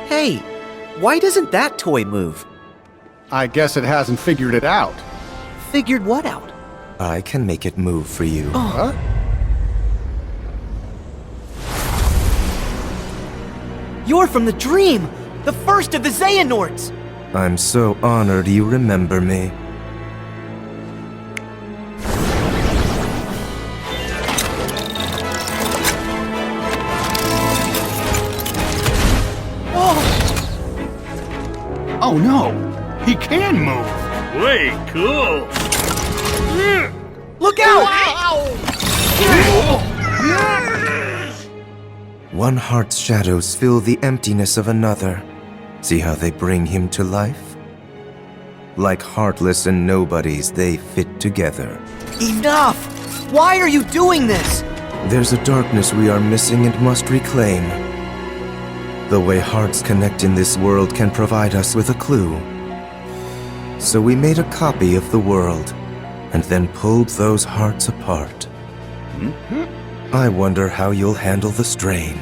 Hey, why doesn't that toy move? I guess it hasn't figured it out. Figured what out? I can make it move for you. Huh? You're from the dream! The first of the Xehanorts! I'm so honored you remember me. Oh no! He can move! Way cool! Look out! One heart's shadows fill the emptiness of another. See how they bring him to life? Like heartless and nobodies, they fit together. Enough! Why are you doing this? There's a darkness we are missing and must reclaim. The way hearts connect in this world can provide us with a clue. So we made a copy of the world, and then pulled those hearts apart. I wonder how you'll handle the strain.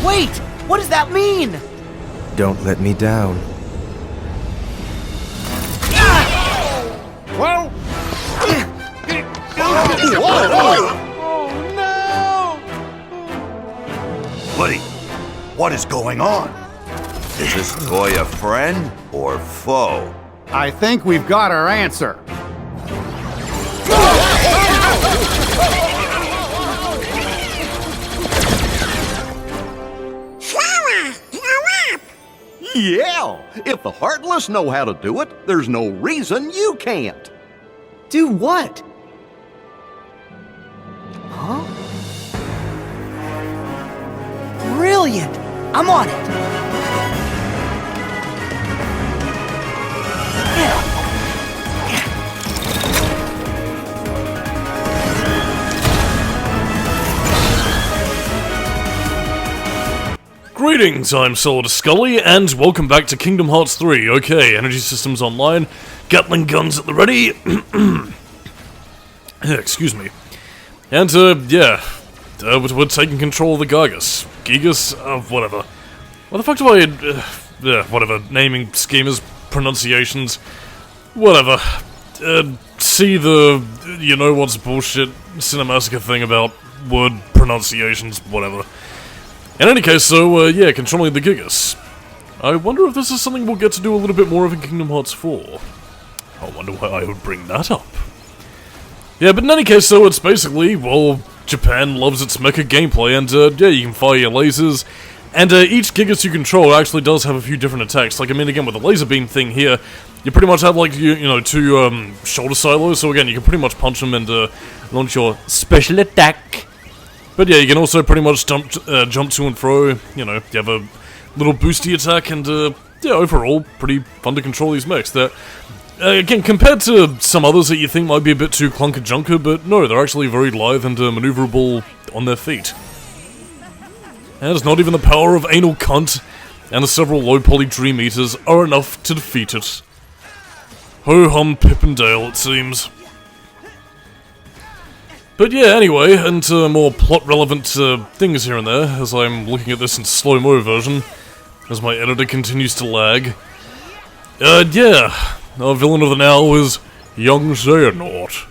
Wait! What does that mean? Don't let me down. Whoa! Buddy, what is going on? Is this toy a friend or foe? I think we've got our answer. Sora, you're up! Yeah! If the Heartless know how to do it, there's no reason you can't. Do what? Huh? Brilliant! I'm on it! Greetings, I'm Solidus-Skully, and welcome back to Kingdom Hearts 3. Okay, energy systems online, Gatling guns at the ready. Excuse me. And, yeah. We're taking control of the Gigas. Gigas? Whatever. What the fuck do I... whatever. Naming schemers, pronunciations. Whatever. See the... you know what's bullshit Cinemassacre thing about word pronunciations, whatever. In any case, so, yeah, controlling the Gigas. I wonder if this is something we'll get to do a little bit more of in Kingdom Hearts 4. I wonder why I would bring that up. Yeah, but in any case, so it's basically, well, Japan loves its mecha gameplay, and, yeah, you can fire your lasers, and, each Gigas you control actually does have a few different attacks. Like, I mean, again, with the laser beam thing here, you pretty much have, like, you know, two, shoulder silos, so again, you can pretty much punch them and, launch your special attack. But yeah, you can also pretty much jump to and fro, you know, you have a little boosty attack, and, yeah, overall, pretty fun to control these mechs. They're, again, compared to some others that you think might be a bit too clunker-junker, but no, they're actually very lithe and, maneuverable on their feet. And it's not even the power of Anal Cunt and the several low-poly Dream Eaters are enough to defeat it. Ho-hum Pip and Dale, it seems. But yeah, anyway, into more plot-relevant things here and there, as I'm looking at this in slow-mo version, as my editor continues to lag. Yeah, our villain of the now is young Xehanort.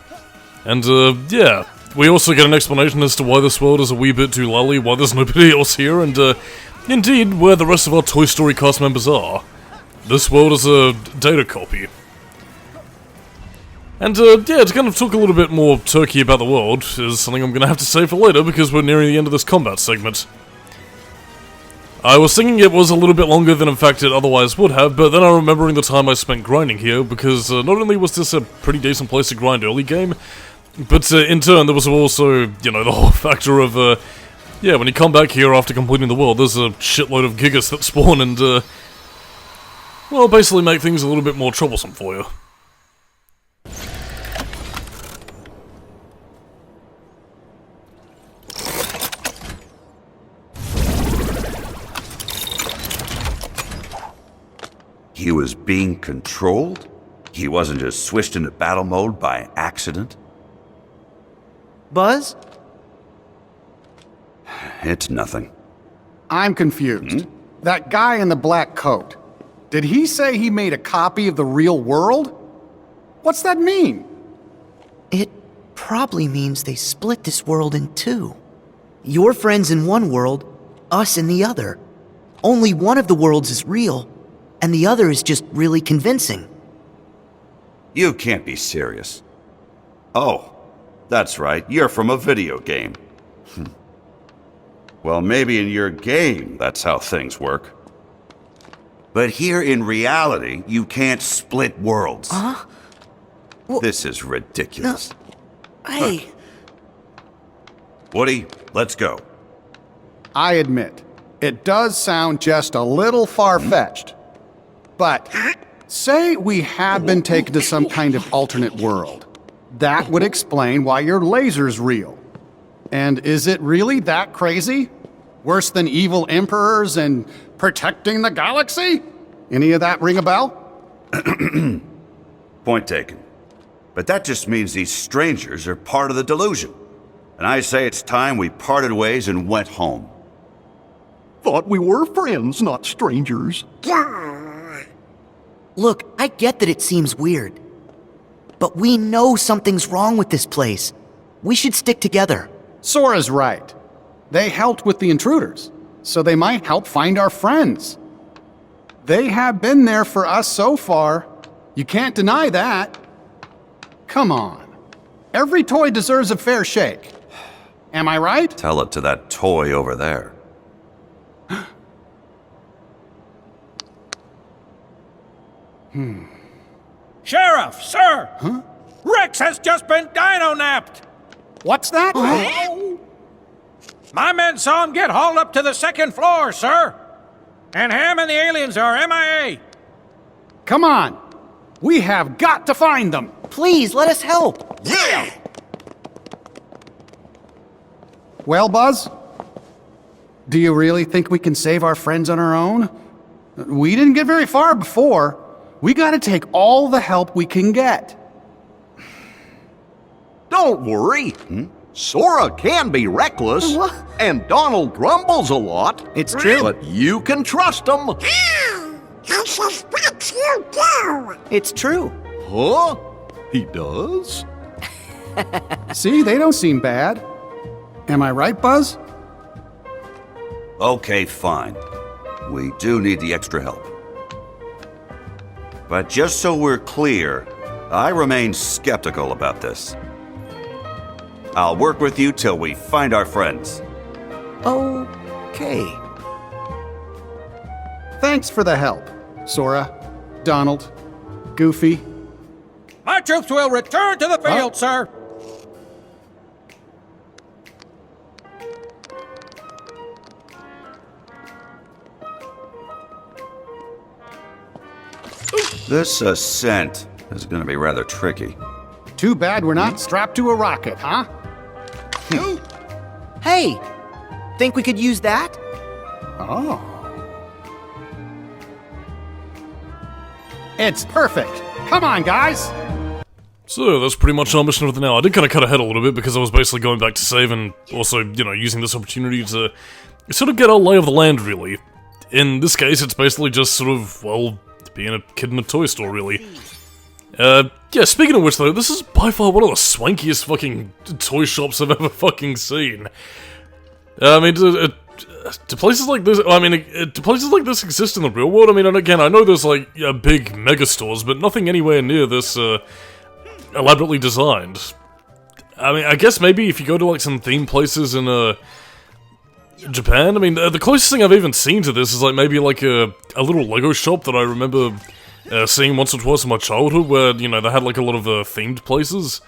And, yeah, we also get an explanation as to why this world is a wee bit too lolly, why there's nobody else here, and, indeed, where the rest of our Toy Story cast members are. This world is a data copy. And, yeah, to kind of talk a little bit more turkey about the world is something I'm gonna have to save for later because we're nearing the end of this combat segment. I was thinking it was a little bit longer than in fact it otherwise would have, but then I'm remembering the time I spent grinding here, because not only was this a pretty decent place to grind early game, but in turn there was also, you know, the whole factor of, yeah, when you come back here after completing the world, there's a shitload of Gigas that spawn and, well, basically make things a little bit more troublesome for you. He was being controlled? He wasn't just switched into battle mode by accident? Buzz? It's nothing. I'm confused. That guy in the black coat, did he say he made a copy of the real world? What's that mean? It probably means they split this world in two. Your friends in one world, us in the other. Only one of the worlds is real, and the other is just really convincing. You can't be serious. Oh, that's right, you're from a video game. Well, maybe in your game, that's how things work. But here in reality, you can't split worlds. Huh? This is ridiculous. Hey, Woody, let's go. I admit, it does sound just a little far-fetched. But say we have been taken to some kind of alternate world. That would explain why your laser's real. And is it really that crazy? Worse than evil emperors and protecting the galaxy? Any of that ring a bell? Point taken. But that just means these strangers are part of the delusion. And I say it's time we parted ways and went home. Thought we were friends, not strangers. look, I get that it seems weird. But we know something's wrong with this place. We should stick together. Sora's right. They helped with the intruders, so they might help find our friends. They have been there for us so far. You can't deny that. Come on. Every toy deserves a fair shake. Am I right? Tell it to that toy over there. Sheriff, sir! Huh? Rex has just been dino-napped! What's that? My men saw him get hauled up to the second floor, sir! And Ham and the aliens are MIA! Come on. We have got to find them. Please, let us help. Yeah! Well, Buzz? Do you really think we can save our friends on our own? We didn't get very far before. We gotta take all the help we can get. Don't worry. Sora can be reckless, What? and Donald grumbles a lot. It's true. But you can trust him. I suspect you do. It's true. Huh? He does? See, they don't seem bad. Am I right, Buzz? Okay, fine. We do need the extra help. But just so we're clear, I remain skeptical about this. I'll work with you till we find our friends. Okay. Thanks for the help, Sora, Donald, Goofy. My troops will return to the field, sir! This ascent is gonna be rather tricky. Too bad we're not strapped to a rocket, huh? Hey, think we could use that? Oh. It's perfect. Come on, guys. So, that's pretty much our mission for now. I did kind of cut ahead a little bit because I was basically going back to save and also, you know, using this opportunity to sort of get a lay of the land, really. In this case, it's basically just sort of, well, being a kid in a toy store, really. Yeah, speaking of which, though, this is by far one of the swankiest fucking toy shops I've ever fucking seen. I mean, do places like this, I mean, do places like this exist in the real world? I mean, and again, I know there's, like, big mega stores, but nothing anywhere near this, elaborately designed. I mean, I guess maybe if you go to, like, some themed places in, Japan, I mean, the closest thing I've even seen to this is, like, maybe, like, a little Lego shop that I remember seeing once or twice in my childhood, where, you know, they had, like, a lot of, themed places.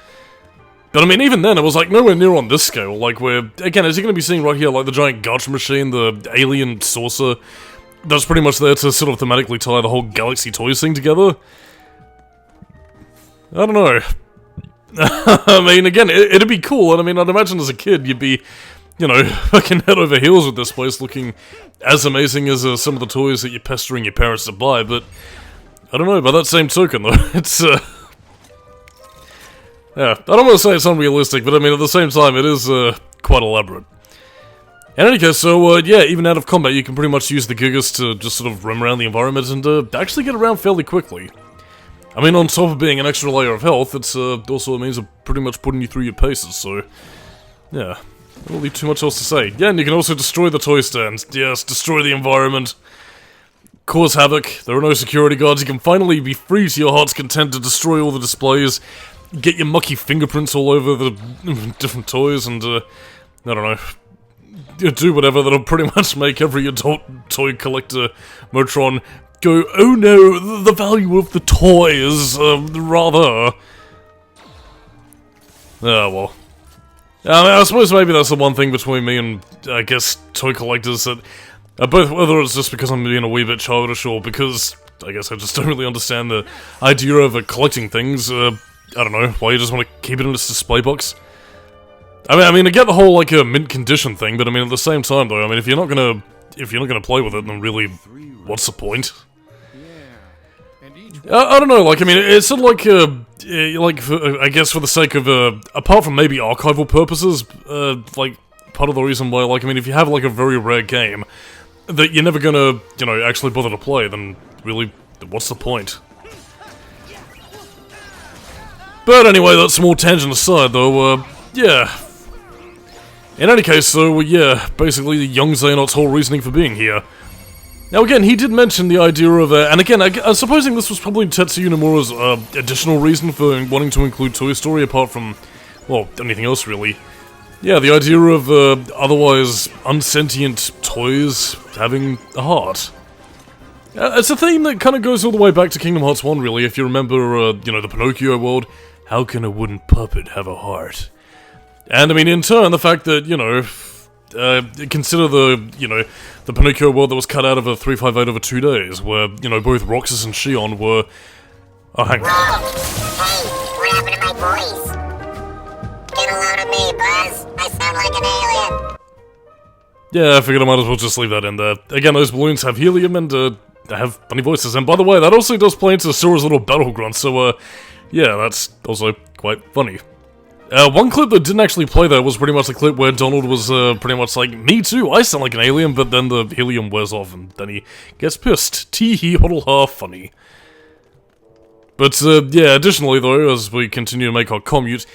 But, I mean, even then, it was, like, nowhere near on this scale, like, where, again, as you're gonna be seeing right here, like, the giant gotcha machine, the alien saucer, that's pretty much there to sort of thematically tie the whole Galaxy Toys thing together. I don't know. I mean, again, it'd be cool, and I mean, I'd imagine as a kid, you'd be, you know, fucking head over heels with this place looking as amazing as some of the toys that you're pestering your parents to buy, but I don't know, by that same token, though, it's, yeah, I don't want to say it's unrealistic, but I mean, at the same time, it is, quite elaborate. In any case, so, yeah, even out of combat, you can pretty much use the Gigas to just sort of roam around the environment and, actually get around fairly quickly. I mean, on top of being an extra layer of health, it's, also a means of pretty much putting you through your paces, so, yeah. Don't really too much else to say. Yeah, and you can also destroy the toy stands. Yes, destroy the environment. Cause havoc. There are no security guards. You can finally be free to your heart's content to destroy all the displays. Get your mucky fingerprints all over the different toys and, I don't know. Do whatever that'll pretty much make every adult toy collector Motron go, oh no, the value of the toy is, rather... Ah, well. I mean, I suppose maybe that's the one thing between me and, I guess, toy collectors that... both, whether it's just because I'm being a wee bit childish or because, I guess I just don't really understand the idea of collecting things, I don't know, why you just want to keep it in this display box. I mean, I get the whole, like, mint condition thing, but I mean, at the same time, though, I mean, if you're not gonna play with it, then really, what's the point? I don't know, like, I mean, it's sort of like, I guess for the sake of, apart from maybe archival purposes, like, part of the reason why, like, I mean, if you have, like, a very rare game that you're never gonna, you know, actually bother to play, then really, what's the point? But anyway, that small tangent aside, though, yeah. In any case, so, yeah, basically, young Xehanort's whole reasoning for being here. Now again, he did mention the idea of, and again, I'm supposing this was probably Tetsuya Nomura's, additional reason for wanting to include Toy Story, apart from, well, anything else really. Yeah, the idea of, otherwise unsentient toys having a heart. It's a theme that kind of goes all the way back to Kingdom Hearts 1, really, if you remember, you know, the Pinocchio world. How can a wooden puppet have a heart? And, I mean, in turn, the fact that, you know, consider the, you know, the Pinocchio world that was cut out of a 358 over 2 days, where, you know, both Roxas and Xion were... Oh, hang on. Hey, what happened to my voice? Get a load of me, Buzz. I sound like an alien. Yeah, I figured I might as well just leave that in there. Again, those balloons have helium and, they have funny voices. And by the way, that also does play into Sora's little battle grunt, so, yeah, that's also quite funny. One clip that didn't actually play there was pretty much the clip where Donald was, pretty much like, me too, I sound like an alien, but then the helium wears off, and then he gets pissed. Tee-hee, huddle-ha, funny. But, yeah, additionally, though, as we continue to make our commute,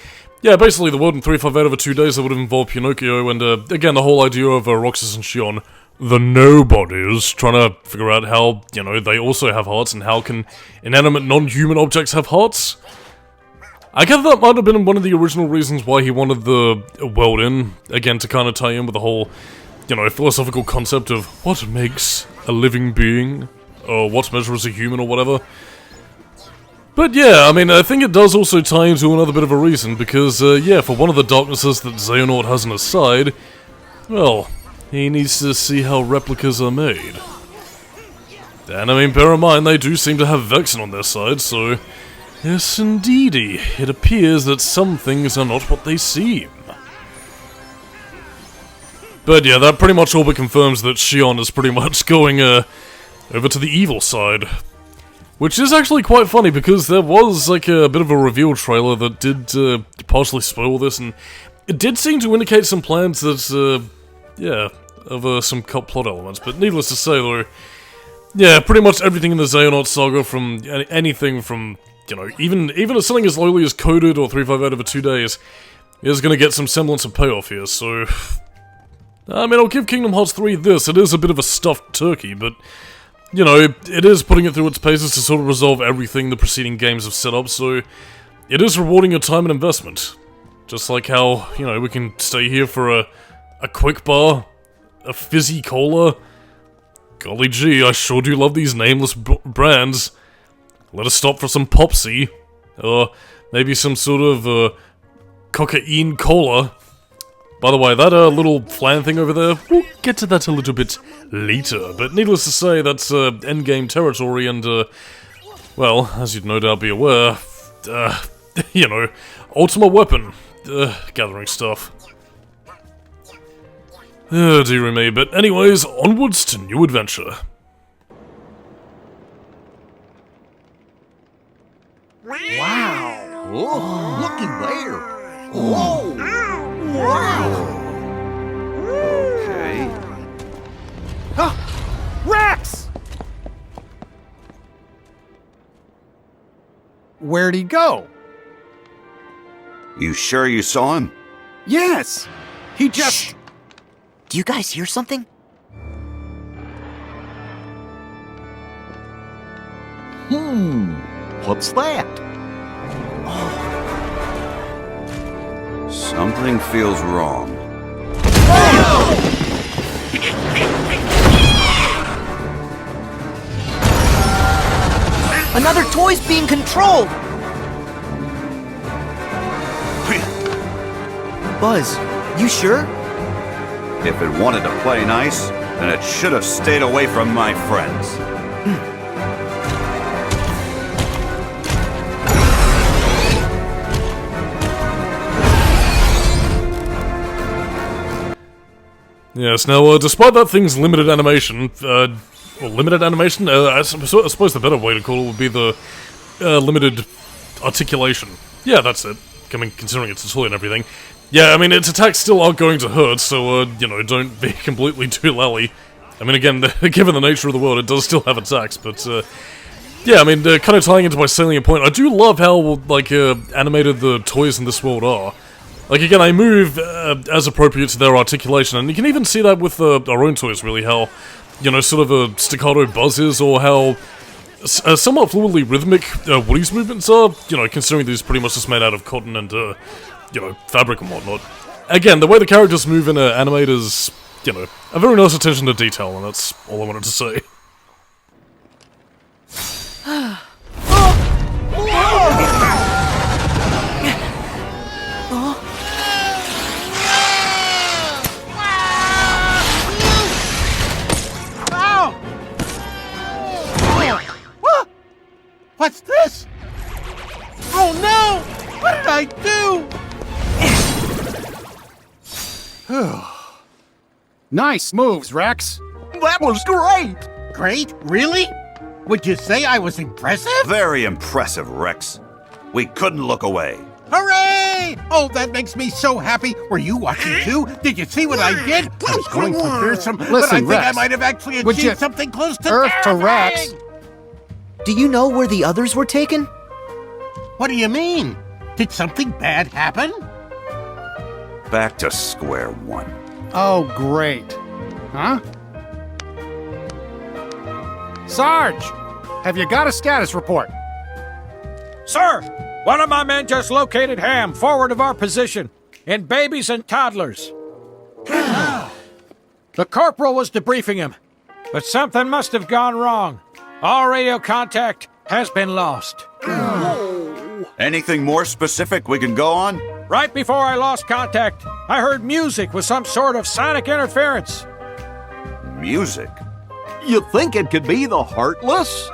yeah, basically the world in 358 over 2 days that would have involved Pinocchio, and, again, the whole idea of, Roxas and Xion, the nobodies, trying to figure out how, you know, they also have hearts, and how can inanimate non-human objects have hearts? I gather that might have been one of the original reasons why he wanted the world in, again, to kind of tie in with the whole, you know, philosophical concept of what makes a living being, or what measures a human, or whatever. But yeah, I mean, I think it does also tie into another bit of a reason, because, yeah, for one of the darknesses that Xehanort has on his side, well, he needs to see how replicas are made. And I mean, bear in mind, they do seem to have Vexen on their side, so... Yes, indeedy. It appears that some things are not what they seem. But yeah, that pretty much all but confirms that Xion is pretty much going, over to the evil side. Which is actually quite funny, because there was, like, a bit of a reveal trailer that did, partially spoil this, and it did seem to indicate some plans that, yeah, of, some cut plot elements. But needless to say, though, yeah, pretty much everything in the Xehanort saga, from anything from... You know, even something as lowly as Coded or 358 over 2 days is going to get some semblance of payoff here, so... I mean, I'll give Kingdom Hearts 3 this, it is a bit of a stuffed turkey, but... You know, it is putting it through its paces to sort of resolve everything the preceding games have set up, so... It is rewarding your time and investment. Just like how, you know, we can stay here for a quick bar, a fizzy cola... Golly gee, I sure do love these nameless brands. Let us stop for some Popsy, or maybe some sort of, cocaine cola. By the way, that, little flan thing over there, we'll get to that a little bit later, but needless to say, that's, endgame territory, and, well, as you'd no doubt be aware, you know, Ultima Weapon, gathering stuff. Oh, dearie me, but anyways, onwards to new adventure. Wow. Oh, looky there. Whoa. Wow. Okay. Rex! Where'd he go? You sure you saw him? Yes! He just... Do you guys hear something? What's that? Something feels wrong. Another toy's being controlled! Buzz, you sure? If it wanted to play nice, then it should have stayed away from my friends. Yes, now, despite that thing's limited animation, I suppose the better way to call it would be the, limited articulation. Yeah, that's it. I mean, considering it's a toy and everything. Yeah, I mean, its attacks still aren't going to hurt, so, you know, don't be completely too lally. I mean, again, given the nature of the world, it does still have attacks, but, yeah, I mean, kind of tying into my salient point, I do love how, like, animated the toys in this world are. Like, again, they move as appropriate to their articulation, and you can even see that with our own toys, really, how, you know, sort of a staccato buzz is, or how somewhat fluidly rhythmic Woody's movements are, you know, considering these pretty much just made out of cotton and, you know, fabric and whatnot. Again, the way the characters move in anime is, you know, a very nice attention to detail, and that's all I wanted to say. What's this? Oh no! What did I do? Nice moves, Rex. That was great! Great? Really? Would you say I was impressive? Very impressive, Rex. We couldn't look away. Hooray! Oh, that makes me so happy. Were you watching too? Did you see what I did? I was going for fearsome, but I think I Rex, might have actually would you achieved something close to Earth to Rex. terrifying. Do you know where the others were taken? What do you mean? Did something bad happen? Back to square one. Oh, great. Huh? Sarge! Have you got a status report? Sir, one of my men just located Ham forward of our position, in babies and toddlers. The corporal was debriefing him, but something must have gone wrong. All radio contact has been lost. Anything more specific we can go on? Right before I lost contact, I heard music with some sort of sonic interference. Music? You think it could be the Heartless?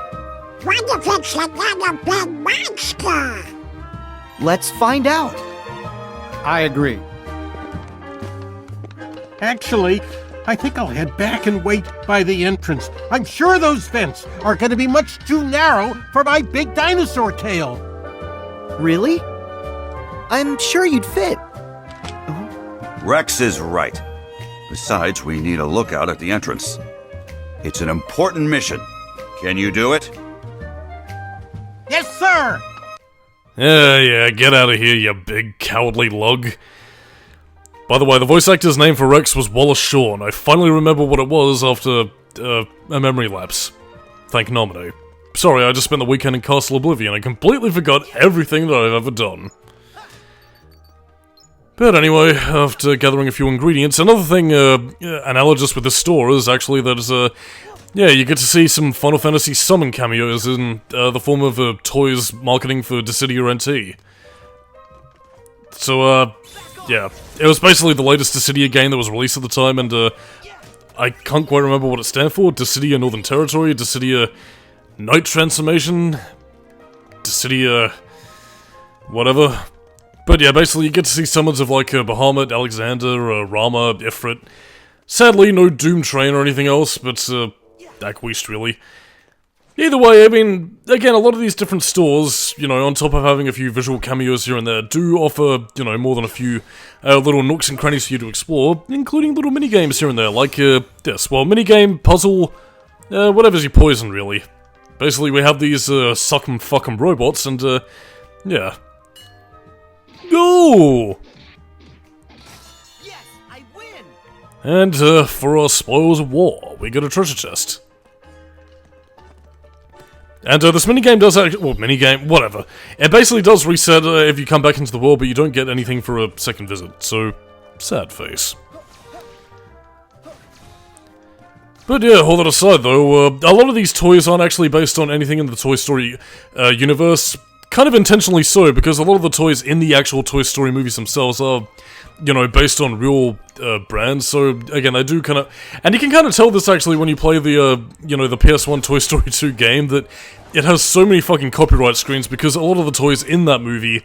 What if it's another big monster? Let's find out. I agree. Actually, I think I'll head back and wait by the entrance. I'm sure those vents are going to be much too narrow for my big dinosaur tail. Really? I'm sure you'd fit. Rex is right. Besides, we need a lookout at the entrance. It's an important mission. Can you do it? Yes, sir! Yeah, get out of here, you big cowardly lug. By the way, the voice actor's name for Rex was Wallace Shawn. I finally remember what it was after, a memory lapse. Thank Nomura. Sorry, I just spent the weekend in Castle Oblivion and completely forgot everything that I've ever done. But anyway, after gathering a few ingredients, another thing, analogous with this store is actually that, yeah, you get to see some Final Fantasy Summon cameos in, the form of, toys marketing for Dissidia NT. So, yeah. It was basically the latest Dissidia game that was released at the time, and, I can't quite remember what it stands for. Dissidia Northern Territory, Dissidia Night Transformation, Dissidia whatever. But yeah, basically you get to see summons of like Bahamut, Alexander, Rama, Ifrit. Sadly, no Doom Train or anything else, but Aqueist really. Either way, I mean, again, a lot of these different stores, you know, on top of having a few visual cameos here and there, do offer, you know, more than a few little nooks and crannies for you to explore, including little mini-games here and there, like, yes, well, minigame, puzzle, whatever's your poison, really. Basically, we have these, suck 'em fuck 'em robots, and, yeah. Go! Yes, I win! And, for our spoils of war, we get a treasure chest. And this minigame does actually, well, minigame, whatever. It basically does reset if you come back into the world, but you don't get anything for a second visit, so sad face. But yeah, all that aside though, a lot of these toys aren't actually based on anything in the Toy Story universe. Kind of intentionally so, because a lot of the toys in the actual Toy Story movies themselves are, you know, based on real brands, so again, they do kind of... And you can kind of tell this actually when you play the, you know, the PS1 Toy Story 2 game, that it has so many fucking copyright screens, because a lot of the toys in that movie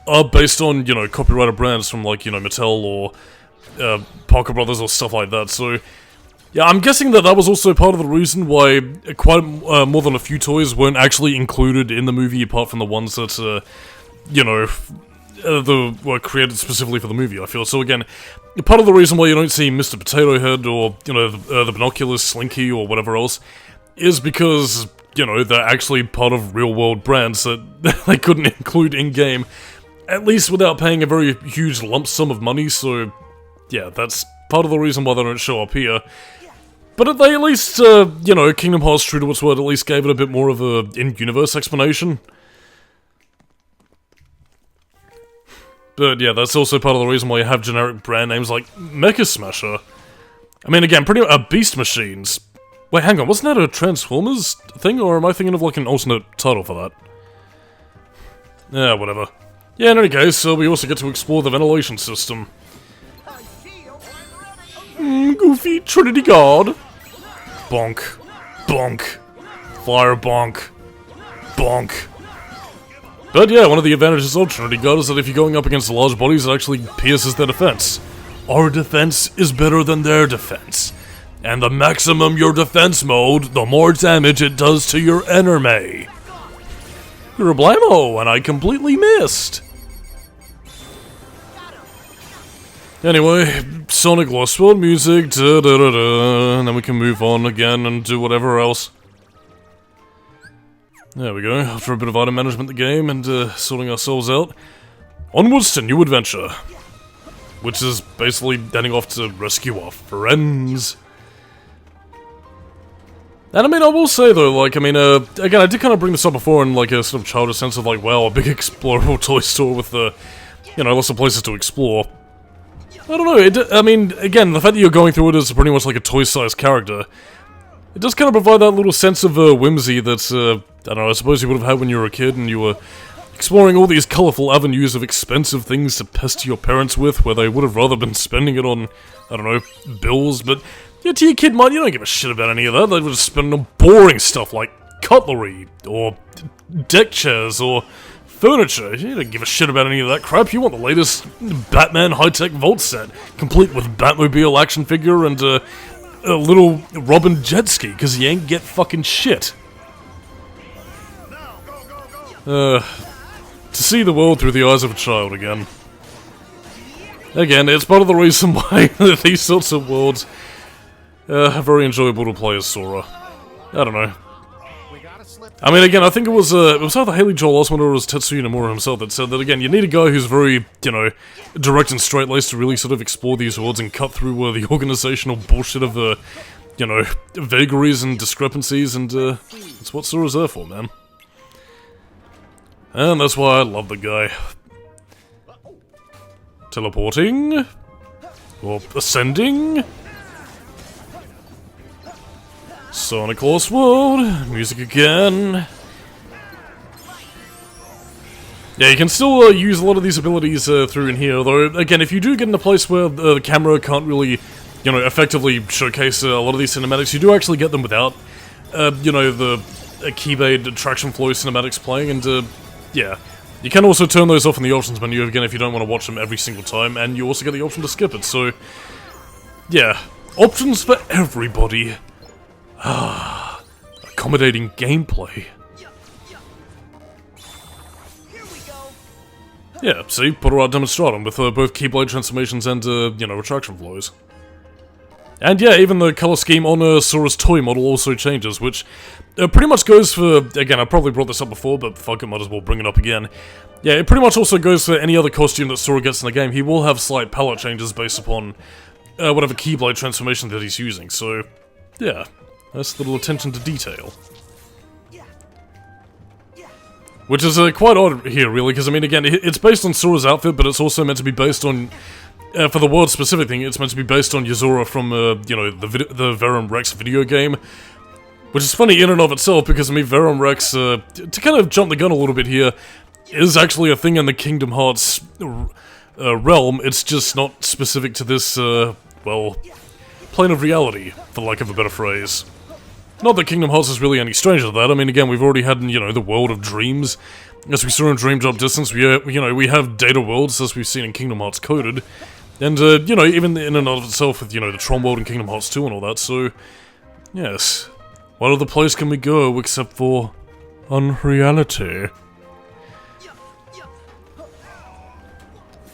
are based on, you know, copyrighted brands from, like, you know, Mattel or Parker Brothers or stuff like that, so... Yeah, I'm guessing that that was also part of the reason why quite more than a few toys weren't actually included in the movie, apart from the ones that, you know, were created specifically for the movie, I feel. So again, part of the reason why you don't see Mr. Potato Head or, you know, the Binoculars, Slinky, or whatever else, is because, you know, they're actually part of real-world brands that they couldn't include in-game, at least without paying a very huge lump sum of money, so yeah, that's part of the reason why they don't show up here. But they at least, you know, Kingdom Hearts, true to its word, at least gave it a bit more of a in-universe explanation. But yeah, that's also part of the reason why you have generic brand names like Mecha Smasher. I mean, again, pretty much Beast Machines. Wait, hang on, wasn't that a Transformers thing, or am I thinking of like an alternate title for that? Yeah, whatever. Yeah, in any case, we also get to explore the ventilation system. Goofy Trinity Guard. Bonk. Bonk. Fire bonk. Bonk. But yeah, one of the advantages of Trinity Guard is that if you're going up against large bodies, it actually pierces their defense. Our defense is better than their defense. And the maximum your defense mode, the more damage it does to your enemy. Problemo, and I completely missed. Anyway, Sonic Lost World music, da-da-da-da, and then we can move on again and do whatever else. There we go, after a bit of item management in the game and sorting ourselves out. Onwards to new adventure. Which is basically heading off to rescue our friends. And I mean, I will say though, like, I mean, again, I did kind of bring this up before in like a sort of childish sense of like, wow, a big explorable toy store with, you know, lots of places to explore. I don't know, I mean, again, the fact that you're going through it as pretty much like a toy-sized character, it does kind of provide that little sense of whimsy that, I don't know, I suppose you would have had when you were a kid and you were exploring all these colourful avenues of expensive things to pester your parents with, where they would have rather been spending it on, I don't know, bills, but yeah, to your kid mind, you don't give a shit about any of that. They would just spend on boring stuff like cutlery, or deck chairs, or furniture. You don't give a shit about any of that crap. You want the latest Batman high-tech vault set, complete with Batmobile action figure and a little Robin jet ski, because you ain't get fucking shit. To see the world through the eyes of a child again. Again, it's part of the reason why these sorts of worlds are very enjoyable to play as Sora. I don't know. I mean, again, I think it was either Haley Joel Osment or it was Tetsuya Nomura himself that said that, again, you need a guy who's very, you know, direct and straight-laced to really sort of explore these worlds and cut through the organizational bullshit of, you know, vagaries and discrepancies, and that's what Sora's there for, man. And that's why I love the guy. Teleporting? Or ascending? Sonic Lost World, music again. Yeah, you can still use a lot of these abilities through in here, though, again, if you do get in a place where the camera can't really, you know, effectively showcase a lot of these cinematics, you do actually get them without, you know, the keyblade traction flow cinematics playing, and, yeah. You can also turn those off in the options menu, again, if you don't want to watch them every single time, and you also get the option to skip it, so... Yeah, options for everybody. Ah, a accommodating gameplay. Yeah, see, put her out demonstratum with both Keyblade transformations and, retraction flows. And yeah, even the color scheme on Sora's toy model also changes, which pretty much goes for, again, I probably brought this up before, but fuck it, might as well bring it up again. Yeah, it pretty much also goes for any other costume that Sora gets in the game. He will have slight palette changes based upon whatever Keyblade transformation that he's using, so yeah, that's a little attention to detail. Which is quite odd here, really, because, I mean, again, it's based on Sora's outfit, but it's also meant to be based on, for the world-specific thing, it's meant to be based on Yuzora from, the Verum Rex video game. Which is funny in and of itself, because, I mean, Verum Rex, to kind of jump the gun a little bit here, is actually a thing in the Kingdom Hearts realm. It's just not specific to this, plane of reality, for lack of a better phrase. Not that Kingdom Hearts is really any stranger to that. I mean, again, we've already had, the World of Dreams. As we saw in Dream Drop Distance, we have Data Worlds, as we've seen in Kingdom Hearts Coded. And, even in and of itself with, the Tron World and Kingdom Hearts 2 and all that, so... Yes. What other place can we go except for... unreality?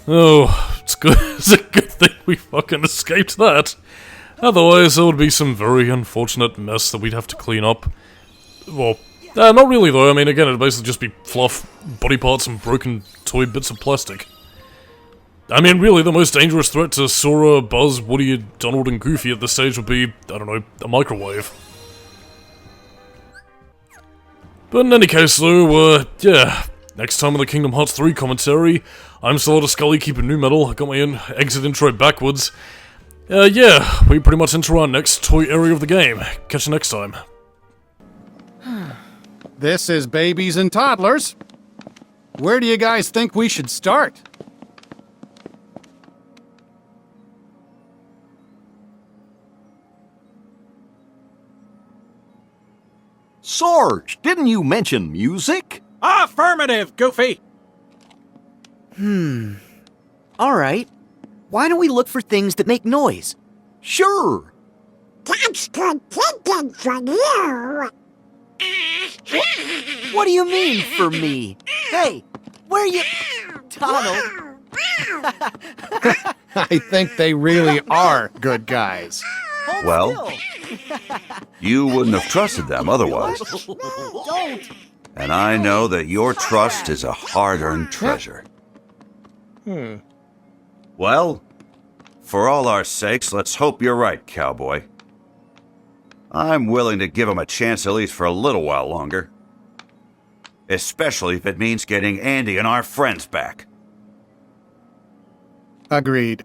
Oh, it's good. It's a good thing we fucking escaped that. Otherwise, there would be some very unfortunate mess that we'd have to clean up. Well, not really though. I mean, again, it'd basically just be fluff, body parts, and broken toy bits of plastic. I mean, really, the most dangerous threat to Sora, Buzz, Woody, Donald, and Goofy at this stage would be, I don't know, a microwave. But in any case, though, yeah. Next time on the Kingdom Hearts 3 commentary, I'm Solidus-Skully, keeping new metal. I got my exit intro backwards. Yeah, we pretty much enter our next toy area of the game. Catch you next time. This is Babies and Toddlers. Where do you guys think we should start? Sarge, didn't you mention music? Affirmative, Goofy! Alright. Why don't we look for things that make noise? Sure. That's good thinking from you. What do you mean, for me? Hey, where you... Donald? I think they really are good guys. Hold Well? still. You wouldn't have trusted them otherwise. Don't. And I know that your trust is a hard-earned treasure. Well, for all our sakes, let's hope you're right, cowboy. I'm willing to give him a chance at least for a little while longer. Especially if it means getting Andy and our friends back. Agreed.